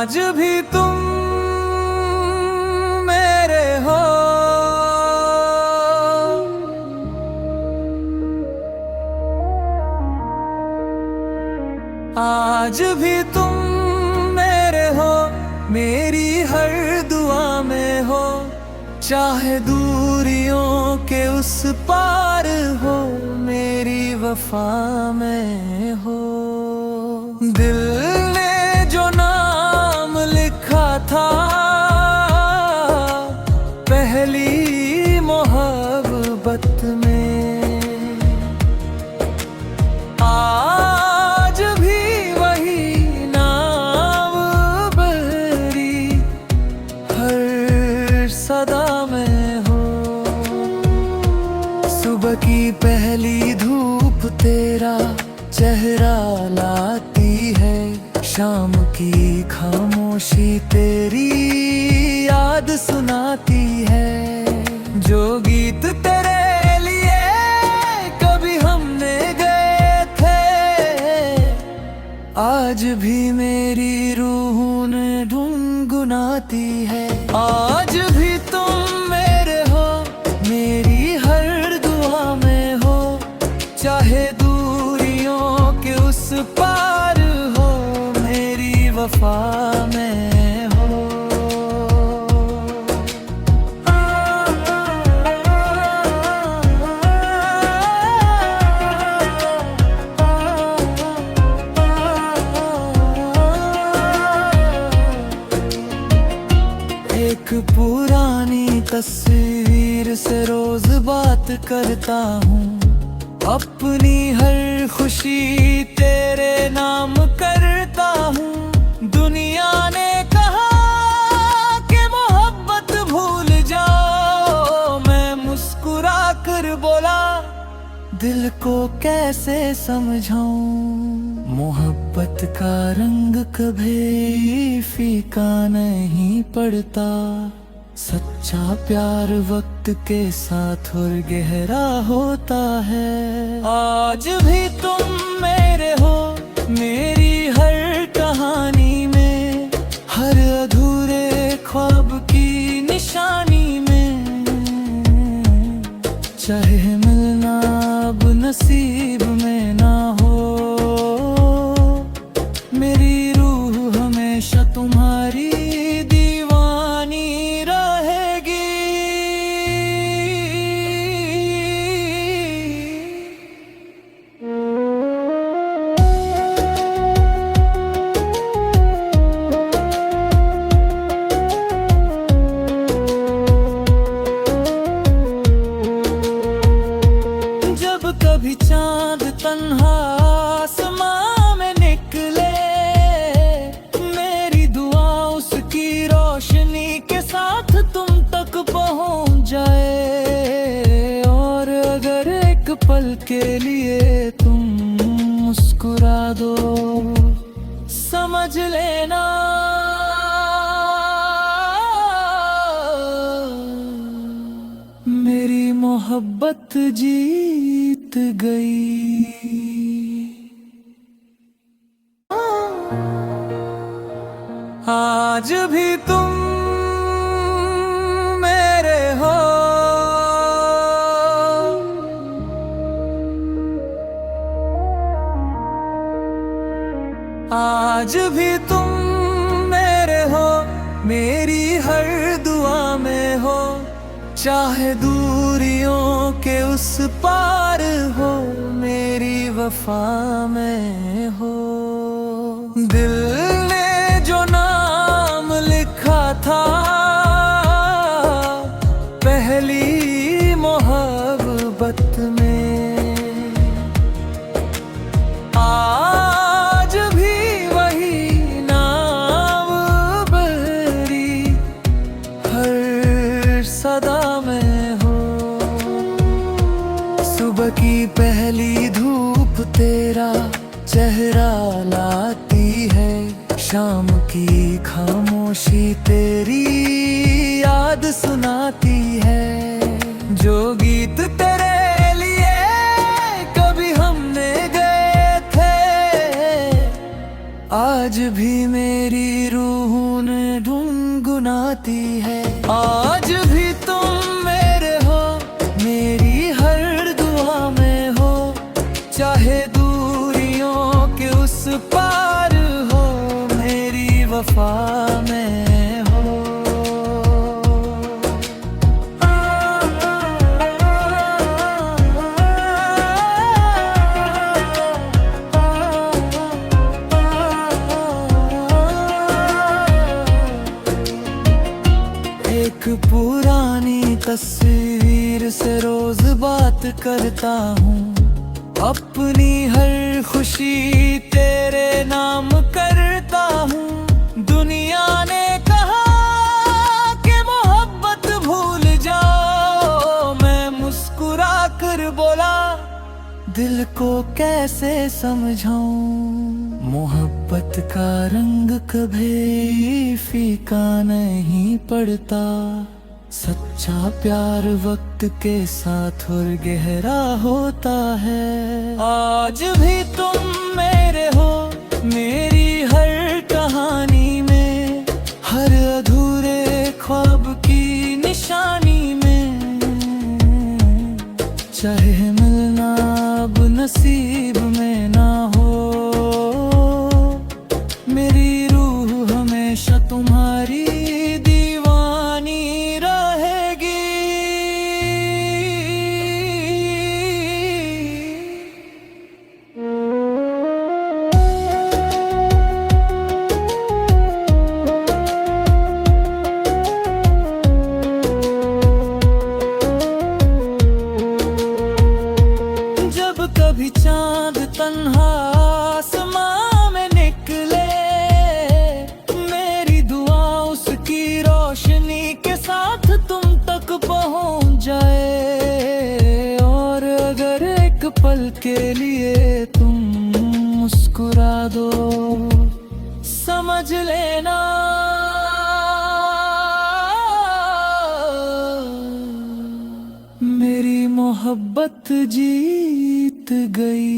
आज भी तुम मेरे हो। आज भी तुम मेरे हो, मेरी हर दुआ में हो। चाहे दूरियों के उस पार हो, मेरी वफा में हो। दिल ने जो नाम लिखा था पहली मोहब्बत में, आज भी वही नाम बहरी हर सदा में हो। सुबह की पहली धूप तेरा चेहरा लाती है, शाम की खामोशी तेरी याद सुनाती है। जो गीत तेरे लिए कभी हमने गए थे, आज भी मेरी रूह ने गुनगुनाती है। आज भी तुम मेरे हो, मेरी हर दुआ में हो। चाहे दूरियों के उस पार हो, मेरी वफा में हो। एक पुरानी तस्वीर से रोज बात करता हूँ, अपनी हर खुशी तेरे नाम करता हूँ। दुनिया ने कहा कि मोहब्बत भूल जाओ, मैं मुस्कुरा कर बोला दिल को कैसे समझाऊं। मोहब्बत का रंग कभी फीका नहीं पड़ता, सच्चा प्यार वक्त के साथ और गहरा होता है। आज भी तुम मेरे हो, मेरी हर कहानी में, हर अधूरे ख्वाब की निशानी में। चाहे मिलना अब नसीब में ना हो, मेरी रूह हमेशा तुम्हारी दीवानी रहेगी। जब कभी चांद तन्हा आसमां में निकले, मेरी दुआ उसकी रोशनी के साथ तुम तक पहुंच जाए। और अगर एक पल के लिए तुम मुस्कुरा दो, समझ लेना मेरी मोहब्बत जीत गई। आज भी तुम मेरे हो। आज भी तुम मेरे हो, मेरी हर दुआ में हो। चाहे दूरियों के उस पार हो, मेरी वफा में हो। दिल ने जो नाम लिखा था पहली मोहब्बत में, आज भी वही नाम बहरी हर सदा में हो। सुबह की पहली धूप तेरा चेहरा लाती है, शाम की खामोशी तेरी याद सुनाती है। जो गीत तेरे लिए कभी हमने गए थे, आज भी मेरी रूह ने गुनगुनाती है। आज भी तुम मेरे हो, मेरी हर दुआ में हो, चाहे दूरियों के उस पार हो, मेरी वफा में हो। एक पुरानी तस्वीर से रोज बात करता हूँ, अपनी हर खुशी तेरे नाम करता हूँ। दुनिया ने कहा कि मोहब्बत भूल जाओ, मैं मुस्कुरा कर बोला दिल को कैसे समझाऊं। मोहब्बत का रंग कभी फीका नहीं पड़ता, सच्चा प्यार वक्त के साथ और गहरा होता है। आज भी तुम मेरे हो, मेरी हर कहानी में, हर अधूरे ख्वाब की निशानी में। चाहे मिलना अब नसीब में ना हो, मेरी रूह हमेशा तुम्हारी दीवानी रहेगी। जब कभी चांद तन्हा आसमां में निकले, मेरी दुआ उसकी रोशनी के साथ तुम तक पहुंच जाए। और अगर एक पल के लिए तुम मुस्कुरा दो, समझ लेना मेरी मोहब्बत जीत गई।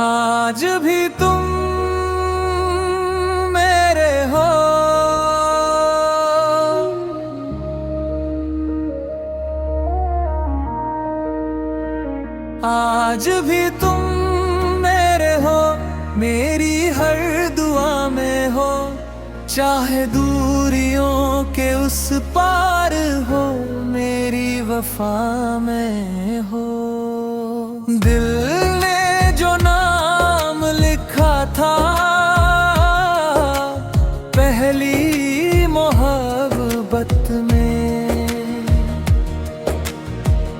आज भी तुम मेरे हो, आज भी तुम मेरे हो, मेरी हर दुआ में हो, चाहे दूरियों के उस पार हो, मेरी वफा में हो। दिल ने जो नाम लिखा था पहली मोहब्बत में,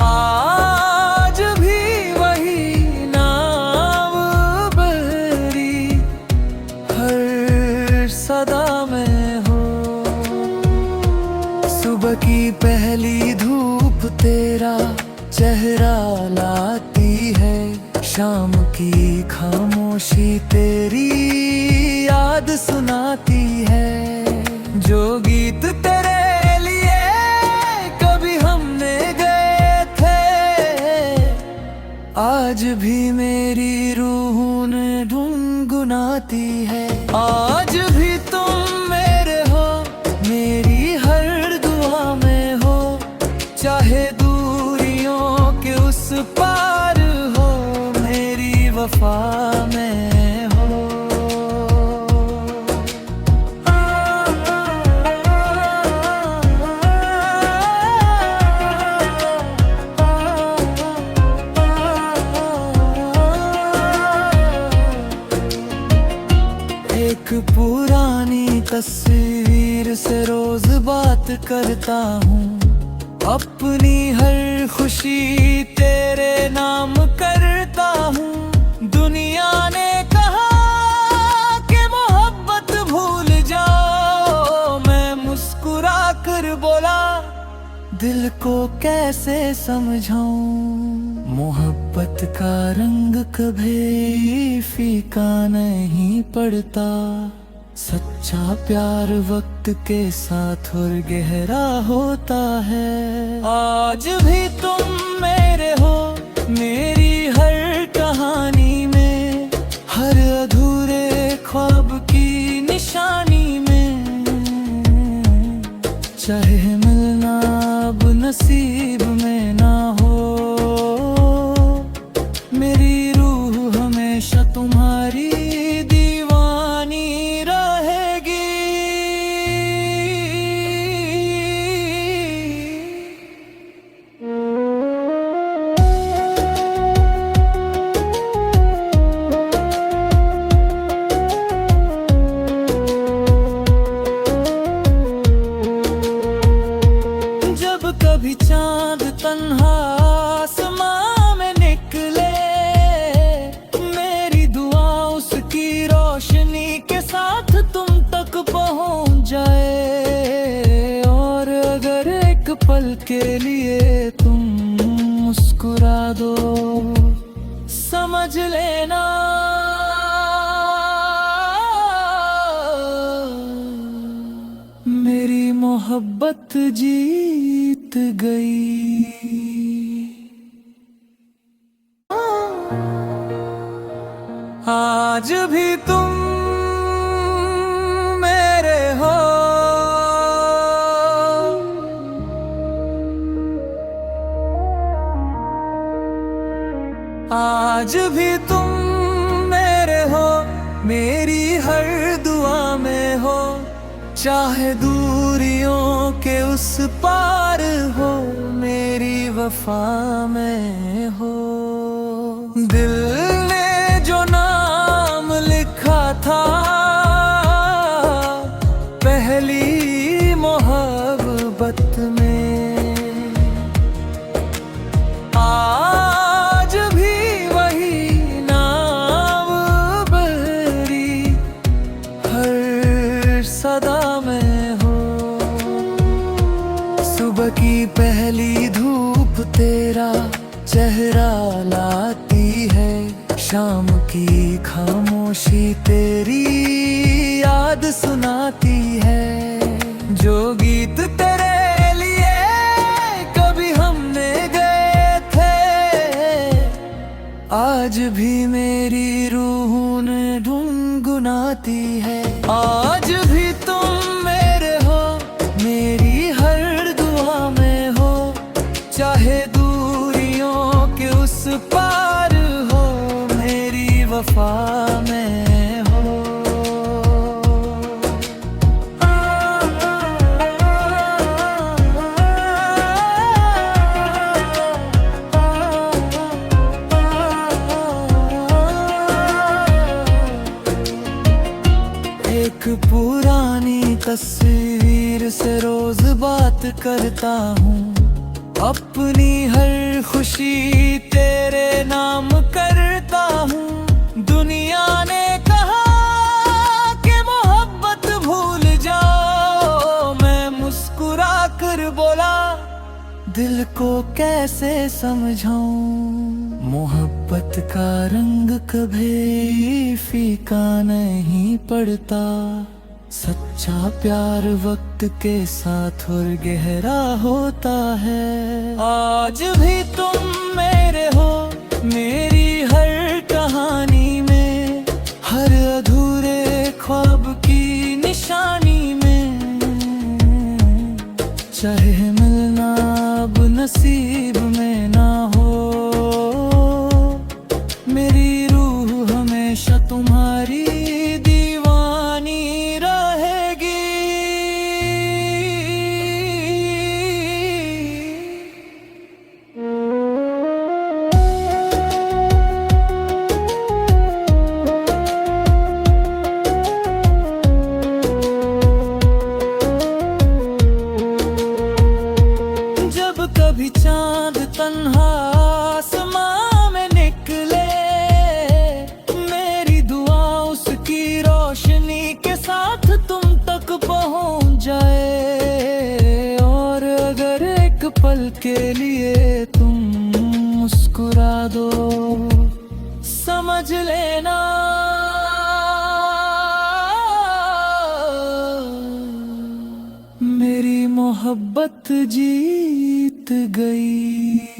आज भी वही नाम बहरी हर सदा में हो। सुबह की पहली धूप तेरा चेहरा लाती है, शाम की खामोशी तेरी याद सुनाती है। जो गीत तेरे लिए कभी हमने गए थे, आज भी मेरी रूह ने गुनगुनाती है। आज भी तुम मेरे हो, मेरी हर दुआ में हो, चाहे दूरियों के उस पार हो, मेरी वफा में हो। एक पुरानी तस्वीर से रोज बात करता हूँ, अपनी हर खुशी तेरे नाम करता हूँ। दुनिया ने कहा कि मोहब्बत भूल जाओ, मैं मुस्कुरा कर बोला दिल को कैसे समझाऊं। मोहब्बत का रंग कभी फीका नहीं पड़ता, सच्चा प्यार वक्त के साथ और गहरा होता है। आज भी तुम मेरे हो, मेरे के लिए तुम मुस्कुरा दो, समझ लेना मेरी मोहब्बत जीत गई। आज भी तुम मेरे हो, आज भी तुम मेरे हो, मेरी हर दुआ में हो, चाहे दूरियों के उस पार हो, मेरी वफा में हो। दिल ने जो नाम लिखा था पहली मोहब्बत में, आज भी वही नाम बहरी हर सदा में हो। सुबह की पहली धूप तेरा चेहरा लाती है, शाम की खामोशी तेरी याद सुनाती है। जो गीत तेरे लिए कभी हमने गए थे, आज भी मेरी रूह ने गुनगुनाती है। आज भी तुम मेरे हो, मेरी हर दुआ में हो, चाहे दूरियों के उस पार हो, मेरी वफा में हो। एक पुरानी तस्वीर से रोज बात करता हूँ, अपनी हर खुशी तेरे नाम करता हूँ। दुनिया ने कहा कि मोहब्बत भूल जाओ, मैं मुस्कुरा कर बोला दिल को कैसे समझाऊं। मोहब्बत का रंग कभी फीका नहीं पड़ता, सच्चा प्यार वक्त के साथ और गहरा होता है। आज भी तुम मेरे हो, मेरी हर कहानी में, हर अधूरे ख्वाब की निशानी में। चाहे मिलना अब नसीब में ना हो, मेरी रूह हमेशा तुम्हारी दीवानी रहेगी। जब कभी चांद तन्हा आसमां में निकले, मेरी दुआ उसकी रोशनी के साथ तुम तक पहुंच जाए। और अगर एक पल के लिए तुम मुस्कुरा दो, समझ लेना मेरी मोहब्बत जीत गई।